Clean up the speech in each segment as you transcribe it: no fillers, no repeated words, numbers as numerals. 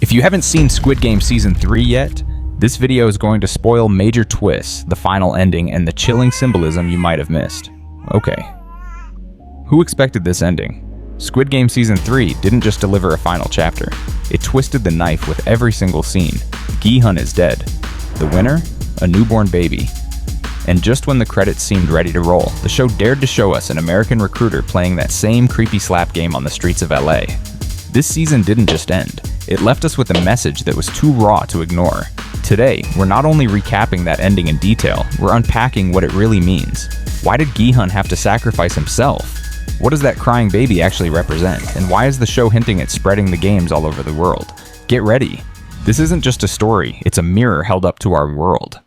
If you haven't seen Squid Game Season 3 yet, this video is going to spoil major twists, the final ending, and the chilling symbolism you might have missed. Okay. Who expected this ending? Squid Game Season 3 didn't just deliver a final chapter. It twisted the knife with every single scene. Gi-hun is dead. The winner? A newborn baby. And just when the credits seemed ready to roll, the show dared to show us an American recruiter playing that same creepy slap game on the streets of LA. This season didn't just end. It left us with a message that was too raw to ignore. Today, we're not only recapping that ending in detail, we're unpacking what it really means. Why did Gi-hun have to sacrifice himself? What does that crying baby actually represent? And why is the show hinting at spreading the games all over the world? Get ready. This isn't just a story, it's a mirror held up to our world.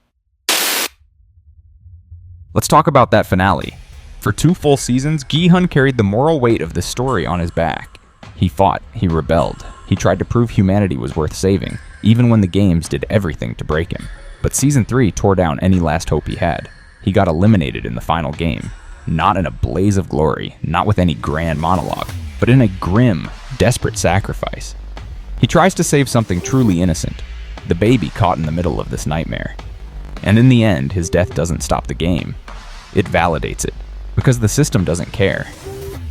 Let's talk about that finale. For 2 full seasons, Gi-hun carried the moral weight of the story on his back. He fought, he rebelled, he tried to prove humanity was worth saving, even when the games did everything to break him. But Season 3 tore down any last hope he had. He got eliminated in the final game. Not in a blaze of glory, not with any grand monologue, but in a grim, desperate sacrifice. He tries to save something truly innocent, the baby caught in the middle of this nightmare. And in the end, his death doesn't stop the game. It validates it, because the system doesn't care.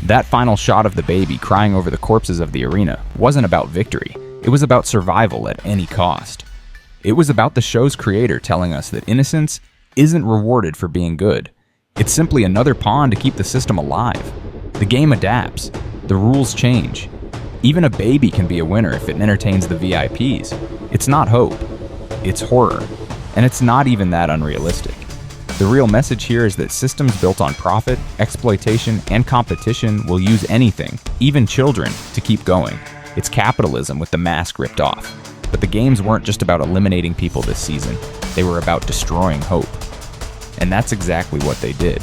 That final shot of the baby crying over the corpses of the arena wasn't about victory. It was about survival at any cost. It was about the show's creator telling us that innocence isn't rewarded for being good. It's simply another pawn to keep the system alive. The game adapts. The rules change. Even a baby can be a winner if it entertains the VIPs. It's not hope. It's horror. And it's not even that unrealistic. The real message here is that systems built on profit, exploitation, and competition will use anything, even children, to keep going. It's capitalism with the mask ripped off. But the games weren't just about eliminating people this season. They were about destroying hope. And that's exactly what they did.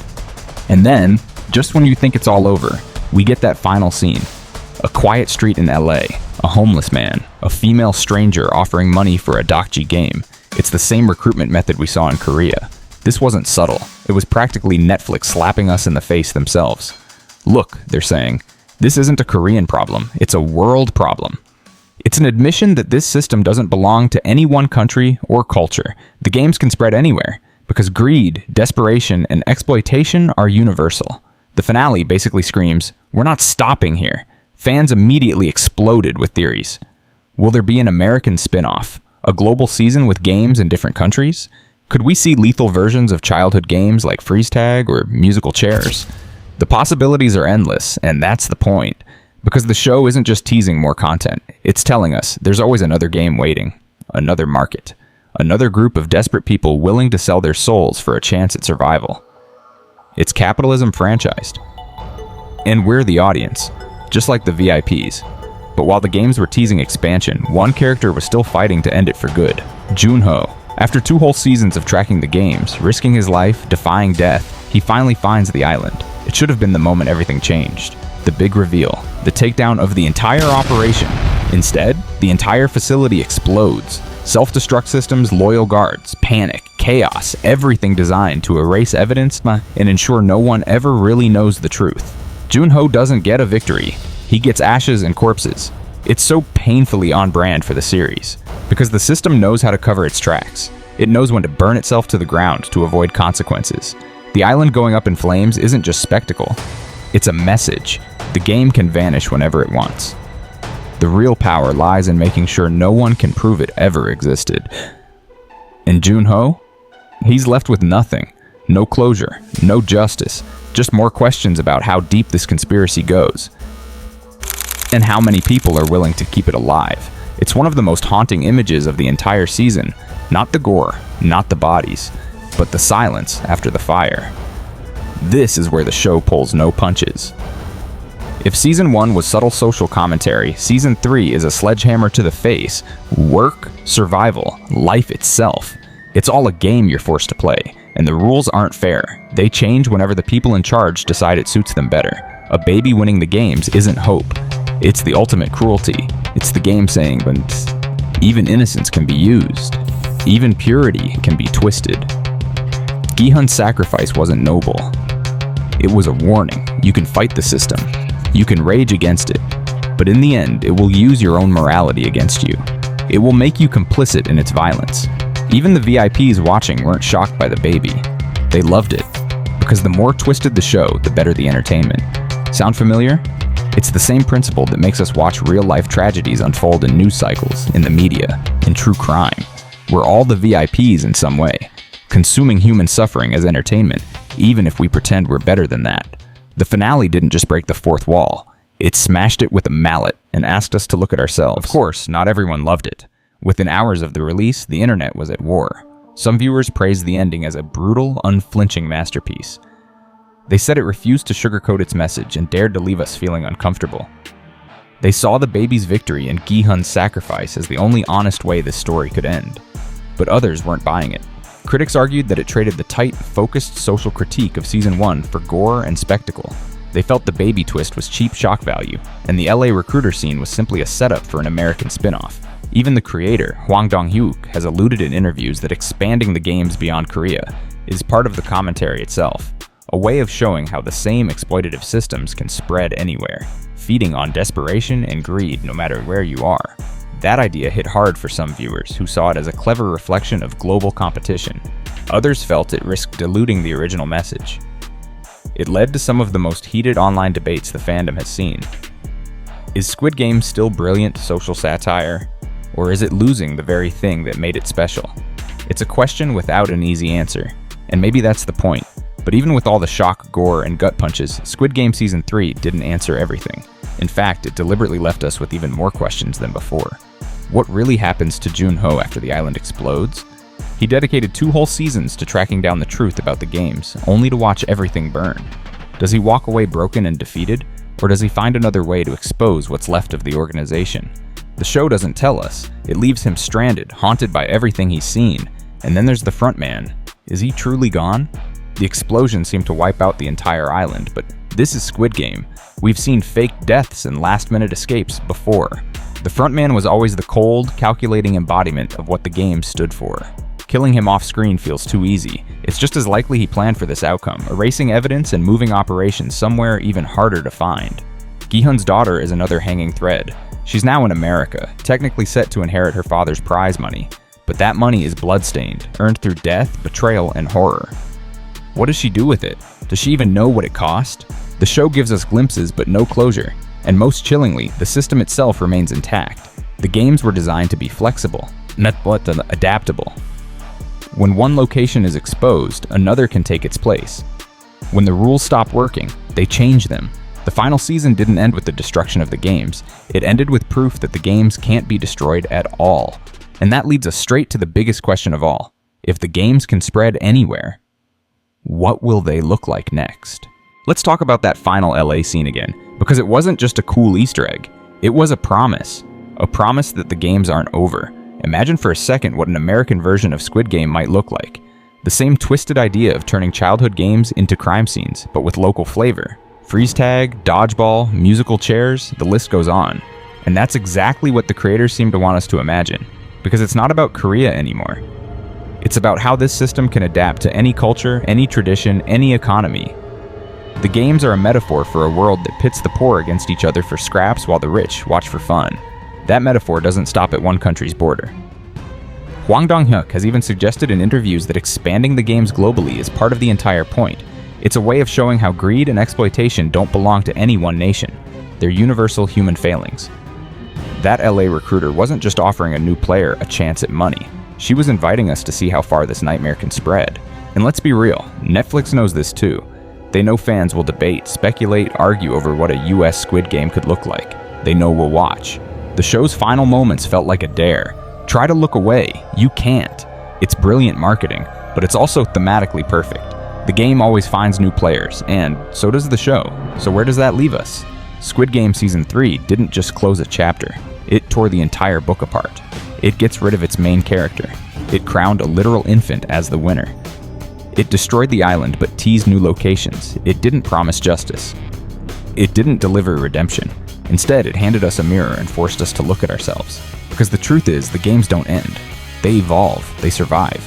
And then, just when you think it's all over, we get that final scene. A quiet street in LA, a homeless man, a female stranger offering money for a Gi game. It's the same recruitment method we saw in Korea. This wasn't subtle. It was practically Netflix slapping us in the face themselves. Look, they're saying, this isn't a Korean problem, it's a world problem. It's an admission that this system doesn't belong to any one country or culture. The games can spread anywhere, because greed, desperation, and exploitation are universal. The finale basically screams, we're not stopping here. Fans immediately exploded with theories. Will there be an American spin-off? A global season with games in different countries? Could we see lethal versions of childhood games like freeze tag or musical chairs? The possibilities are endless, and that's the point. Because the show isn't just teasing more content, it's telling us there's always another game waiting, another market, another group of desperate people willing to sell their souls for a chance at survival. It's capitalism franchised. And we're the audience, just like the VIPs. But while the games were teasing expansion, one character was still fighting to end it for good, Gi-hun. After 2 whole seasons of tracking the games, risking his life, defying death, he finally finds the island. It should have been the moment everything changed. The big reveal, the takedown of the entire operation. Instead, the entire facility explodes. Self-destruct systems, loyal guards, panic, chaos, everything designed to erase evidence and ensure no one ever really knows the truth. Gi-hun doesn't get a victory. He gets ashes and corpses. It's so painfully on brand for the series, because the system knows how to cover its tracks. It knows when to burn itself to the ground to avoid consequences. The island going up in flames isn't just spectacle. It's a message. The game can vanish whenever it wants. The real power lies in making sure no one can prove it ever existed. And Gi-hun? He's left with nothing. No closure, no justice, just more questions about how deep this conspiracy goes. And how many people are willing to keep it alive. It's one of the most haunting images of the entire season. Not the gore, not the bodies, but the silence after the fire. This is where the show pulls no punches. If Season 1 was subtle social commentary, Season 3 is a sledgehammer to the face. Work, survival, life itself. It's all a game you're forced to play, and the rules aren't fair. They change whenever the people in charge decide it suits them better. A baby winning the games isn't hope. It's the ultimate cruelty. It's the game saying, but even innocence can be used. Even purity can be twisted. Gi-hun's sacrifice wasn't noble. It was a warning. You can fight the system. You can rage against it. But in the end, it will use your own morality against you. It will make you complicit in its violence. Even the VIPs watching weren't shocked by the baby. They loved it, because the more twisted the show, the better the entertainment. Sound familiar? It's the same principle that makes us watch real-life tragedies unfold in news cycles, in the media, in true crime. We're all the VIPs in some way, consuming human suffering as entertainment, even if we pretend we're better than that. The finale didn't just break the fourth wall. It smashed it with a mallet and asked us to look at ourselves. Of course, not everyone loved it. Within hours of the release, the internet was at war. Some viewers praised the ending as a brutal, unflinching masterpiece. They said it refused to sugarcoat its message and dared to leave us feeling uncomfortable. They saw the baby's victory and Gi-hun's sacrifice as the only honest way this story could end. But others weren't buying it. Critics argued that it traded the tight, focused social critique of Season 1 for gore and spectacle. They felt the baby twist was cheap shock value, and the LA recruiter scene was simply a setup for an American spin-off. Even the creator, Hwang Dong-hyuk, has alluded in interviews that expanding the games beyond Korea is part of the commentary itself, a way of showing how the same exploitative systems can spread anywhere, feeding on desperation and greed no matter where you are. That idea hit hard for some viewers who saw it as a clever reflection of global competition. Others felt it risked diluting the original message. It led to some of the most heated online debates the fandom has seen. Is Squid Game still brilliant social satire? Or is it losing the very thing that made it special? It's a question without an easy answer, and maybe that's the point. But even with all the shock, gore, and gut punches, Squid Game Season 3 didn't answer everything. In fact, it deliberately left us with even more questions than before. What really happens to Gi-hun after the island explodes? He dedicated 2 whole seasons to tracking down the truth about the games, only to watch everything burn. Does he walk away broken and defeated, or does he find another way to expose what's left of the organization? The show doesn't tell us. It leaves him stranded, haunted by everything he's seen. And then there's the front man. Is he truly gone? The explosion seemed to wipe out the entire island, but this is Squid Game. We've seen fake deaths and last-minute escapes before. The front man was always the cold, calculating embodiment of what the game stood for. Killing him off-screen feels too easy. It's just as likely he planned for this outcome, erasing evidence and moving operations somewhere even harder to find. Gi-hun's daughter is another hanging thread. She's now in America, technically set to inherit her father's prize money, but that money is bloodstained, earned through death, betrayal, and horror. What does she do with it? Does she even know what it cost? The show gives us glimpses but no closure, and most chillingly, the system itself remains intact. The games were designed to be flexible, not but adaptable. When one location is exposed, another can take its place. When the rules stop working, they change them. The final season didn't end with the destruction of the games. It ended with proof that the games can't be destroyed at all. And that leads us straight to the biggest question of all. If the games can spread anywhere, what will they look like next? Let's talk about that final LA scene again, because it wasn't just a cool Easter egg. It was a promise that the games aren't over. Imagine for a second what an American version of Squid Game might look like. The same twisted idea of turning childhood games into crime scenes, but with local flavor. Freeze tag, dodgeball, musical chairs, the list goes on. And that's exactly what the creators seem to want us to imagine, because it's not about Korea anymore. It's about how this system can adapt to any culture, any tradition, any economy. The games are a metaphor for a world that pits the poor against each other for scraps while the rich watch for fun. That metaphor doesn't stop at one country's border. Hwang Dong-hyuk has even suggested in interviews that expanding the games globally is part of the entire point. It's a way of showing how greed and exploitation don't belong to any one nation. They're universal human failings. That LA recruiter wasn't just offering a new player a chance at money. She was inviting us to see how far this nightmare can spread. And let's be real, Netflix knows this too. They know fans will debate, speculate, argue over what a US Squid Game could look like. They know we'll watch. The show's final moments felt like a dare. Try to look away. You can't. It's brilliant marketing, but it's also thematically perfect. The game always finds new players, and so does the show. So where does that leave us? Squid Game Season 3 didn't just close a chapter. It tore the entire book apart. It gets rid of its main character. It crowned a literal infant as the winner. It destroyed the island but teased new locations. It didn't promise justice. It didn't deliver redemption. Instead, it handed us a mirror and forced us to look at ourselves. Because the truth is, the games don't end. They evolve. They survive.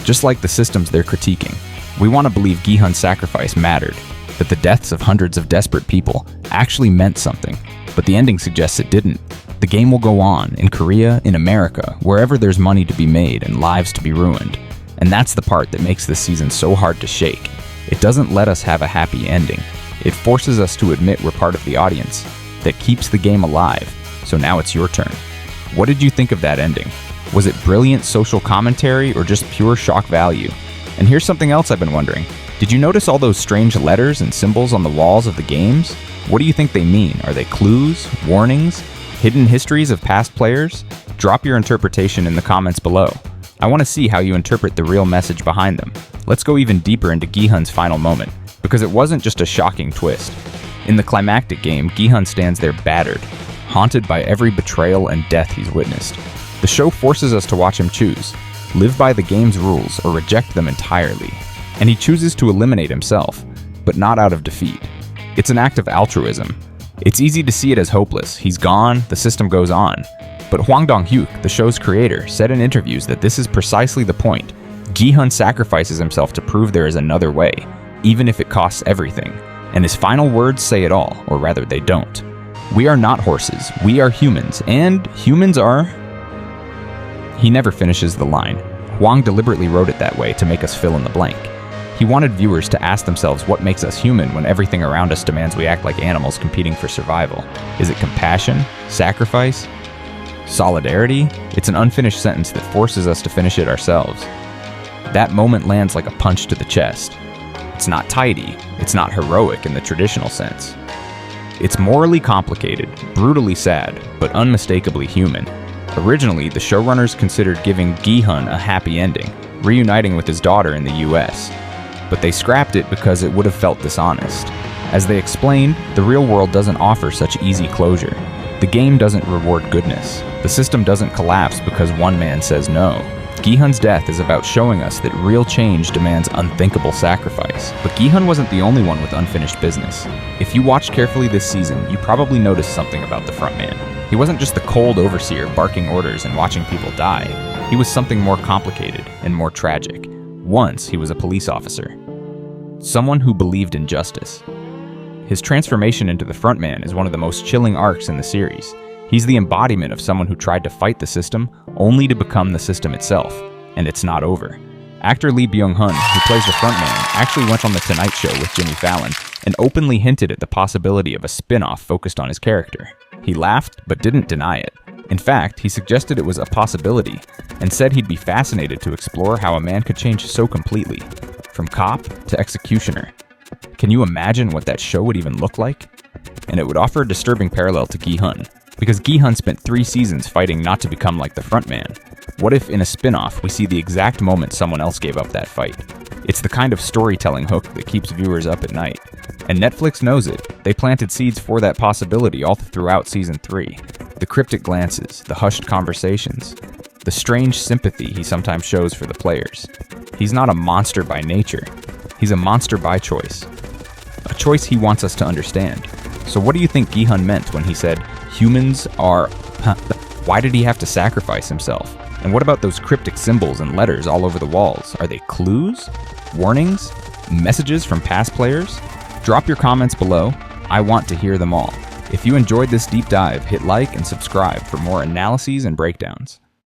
Just like the systems they're critiquing. We want to believe Gi-hun's sacrifice mattered, that the deaths of hundreds of desperate people actually meant something, but the ending suggests it didn't. The game will go on, in Korea, in America, wherever there's money to be made and lives to be ruined. And that's the part that makes this season so hard to shake. It doesn't let us have a happy ending. It forces us to admit we're part of the audience that keeps the game alive. So now it's your turn. What did you think of that ending? Was it brilliant social commentary or just pure shock value? And here's something else I've been wondering. Did you notice all those strange letters and symbols on the walls of the games? What do you think they mean? Are they clues, warnings, hidden histories of past players? Drop your interpretation in the comments below. I want to see how you interpret the real message behind them. Let's go even deeper into Gi-hun's final moment, because it wasn't just a shocking twist. In the climactic game, Gi-hun stands there battered, haunted by every betrayal and death he's witnessed. The show forces us to watch him choose, live by the game's rules or reject them entirely. And he chooses to eliminate himself, but not out of defeat. It's an act of altruism. It's easy to see it as hopeless. He's gone, the system goes on. But Hwang Dong-hyuk, the show's creator, said in interviews that this is precisely the point. Gi-hun sacrifices himself to prove there is another way, even if it costs everything. And his final words say it all, or rather they don't. We are not horses, we are humans, and humans are... He never finishes the line. Hwang deliberately wrote it that way to make us fill in the blank. He wanted viewers to ask themselves what makes us human when everything around us demands we act like animals competing for survival. Is it compassion? Sacrifice? Solidarity? It's an unfinished sentence that forces us to finish it ourselves. That moment lands like a punch to the chest. It's not tidy. It's not heroic in the traditional sense. It's morally complicated, brutally sad, but unmistakably human. Originally, the showrunners considered giving Gi-hun a happy ending, reuniting with his daughter in the US. But they scrapped it because it would have felt dishonest. As they explained, the real world doesn't offer such easy closure. The game doesn't reward goodness. The system doesn't collapse because one man says no. Gi-hun's death is about showing us that real change demands unthinkable sacrifice. But Gi-hun wasn't the only one with unfinished business. If you watched carefully this season, you probably noticed something about the frontman. He wasn't just the cold overseer barking orders and watching people die. He was something more complicated and more tragic. Once, he was a police officer. Someone who believed in justice. His transformation into the frontman is one of the most chilling arcs in the series. He's the embodiment of someone who tried to fight the system only to become the system itself, and it's not over. Actor Lee Byung-hun, who plays the frontman, actually went on The Tonight Show with Jimmy Fallon and openly hinted at the possibility of a spin-off focused on his character. He laughed, but didn't deny it. In fact, he suggested it was a possibility and said he'd be fascinated to explore how a man could change so completely, from cop to executioner. Can you imagine what that show would even look like? And it would offer a disturbing parallel to Gi-hun, because Gi-hun spent 3 seasons fighting not to become like the frontman. What if in a spin-off we see the exact moment someone else gave up that fight? It's the kind of storytelling hook that keeps viewers up at night. And Netflix knows it. They planted seeds for that possibility all throughout season 3. The cryptic glances, the hushed conversations, the strange sympathy he sometimes shows for the players. He's not a monster by nature. He's a monster by choice. A choice he wants us to understand. So what do you think Gi-hun meant when he said, humans are... Why did he have to sacrifice himself? And what about those cryptic symbols and letters all over the walls? Are they clues? Warnings? Messages from past players? Drop your comments below. I want to hear them all. If you enjoyed this deep dive, hit like and subscribe for more analyses and breakdowns.